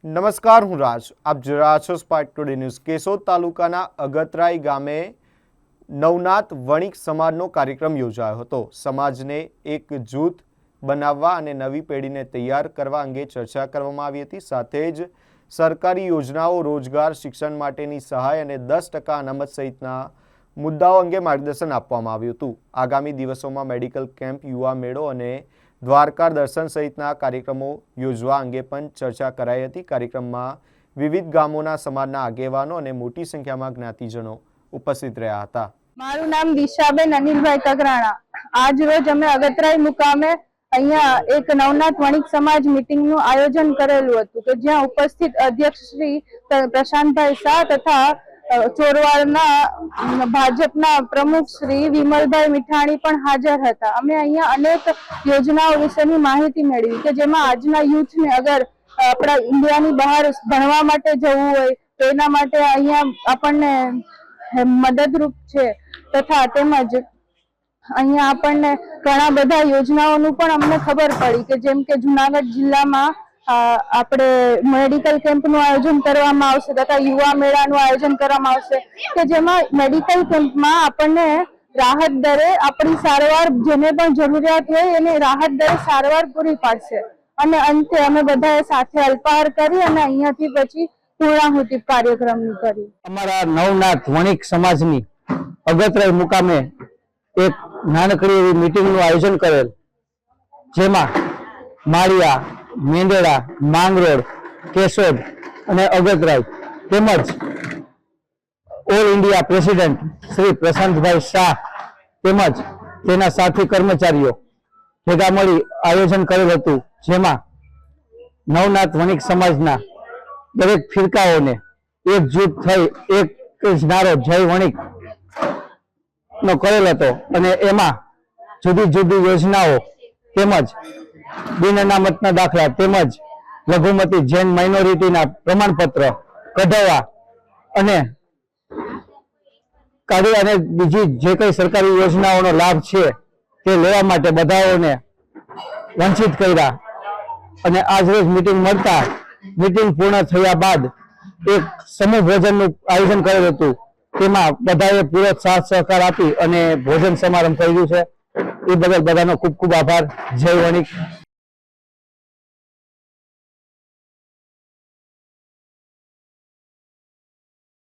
નમસ્કાર, હું રાજ. આપ જોઈ રહ્યા છો સ્પાર્ક ટુડે ન્યૂઝ. કેશોદ તાલુકાના અગતરાઈ ગામે નવનાથ વણિક સમાજનો કાર્યક્રમ યોજાયો હતો. સમાજને એક જૂથ બનાવવા અને નવી પેઢીને તૈયાર કરવા અંગે ચર્ચા કરવામાં આવી હતી. સાથે જ સરકારી યોજનાઓ, રોજગાર, શિક્ષણ માટેની સહાય અને 10% અનામત સહિતના મુદ્દાઓ અંગે માર્ગદર્શન આપવામાં આવ્યું હતું. આગામી દિવસોમાં મેડિકલ કેમ્પ, યુવા મેળો અને દ્વારકા દર્શન સહિતના કાર્યક્રમો યોજવા અંગે પણ ચર્ચા કરાઈ હતી. કાર્યક્રમમાં વિવિધ ગામોના સમાજના આગેવાનો અને મોટી સંખ્યામાં જ્ઞાતિજનો ઉપસ્થિત રહ્યા હતા. મારું નામ દિશાબેન અનિલભાઈ તગરાણા. આજ રોજ અમે અગતરાઈ મુકામે અહીંયા એક નવનાથ વણિક સમાજ મીટિંગનું આયોજન કરેલું હતું કે જ્યાં ઉપસ્થિત અધ્યક્ષ શ્રી પ્રશાંતભાઈ શાહ તથા ચોરવાડના ભાજપના પ્રમુખ શ્રી વિમલભાઈ મીઠાણી પણ હાજર હતા. અમે અહીંયા અનેક યોજનાઓ વિશેની માહિતી મેળવી કે જેમાં આજના યુથને અગર આપણા ઇન્ડિયાની બહાર ભણવા માટે જવું હોય તો એના માટે અહીંયા આપણને મદદરૂપ છે. તથા તેમજ અહીંયા આપણને ઘણા બધા યોજનાઓનું પણ અમને ખબર પડી કે જેમ કે જુનાગઢ જિલ્લામાં આપણે મેડિકલ કેમ્પનું આયોજન કરવામાં આવશે તથા યુવા મેળાનું આયોજન કરવામાં આવશે કે જેમાં મેડિકલ કેમ્પમાં આપણને રાહત દરે આપણી સારવાર જેને પણ જરૂરિયાત હોય એને રાહત દરે સારવાર પૂરી પાડશે. અને અંતે અમે બધાએ સાથે અલ્પાહાર કરી અને અહીંયાથી પછી પૂર્ણાહુતિ કાર્યક્રમની કરી. અમારા નવનાથ વણિક સમાજની અગતરાઈ મુકામે એક નાનકડી એવી મીટિંગનું આયોજન કરેલ, જેમાં માળિયા, મેંદડા, માંગરોળ, કેશોદ અને અગતરાઈ તેમજ all India president Shri Prashantbhai Shah તેમજ તેના સાથી કર્મચારીઓ ભેગા મળી આયોજન કરેલ હતું. જેમાં નવનાથ વણિક સમાજના દરેક ફિરકાઓને એકજૂટ થઈ એક જ નારો જય વણિક નો કરેલ હતો અને એમાં જુદી જુદી યોજનાઓ તેમજ બિન અનામતના દાખલા તેમજ લઘુમતી જૈન માઇનોરિટીના પ્રમાણપત્ર કઢાવવા અને કાઢી અને બીજી જે કઈ સરકારી યોજનાઓનો લાભ છે તે લેવા માટે બધાઓને વંચિત કર્યા. અને આજ રોજ મીટિંગ મળતા મીટિંગ પૂર્ણ થયા બાદ એક સમૂહ ભોજનનું આયોજન કરેલ હતું. તેમાં બધાએ પૂરો સાથ સહકાર આપી અને ભોજન સમારંભ કર્યું છે. એ બદલ બધાનો ખૂબ ખૂબ આભાર. જય વણિક.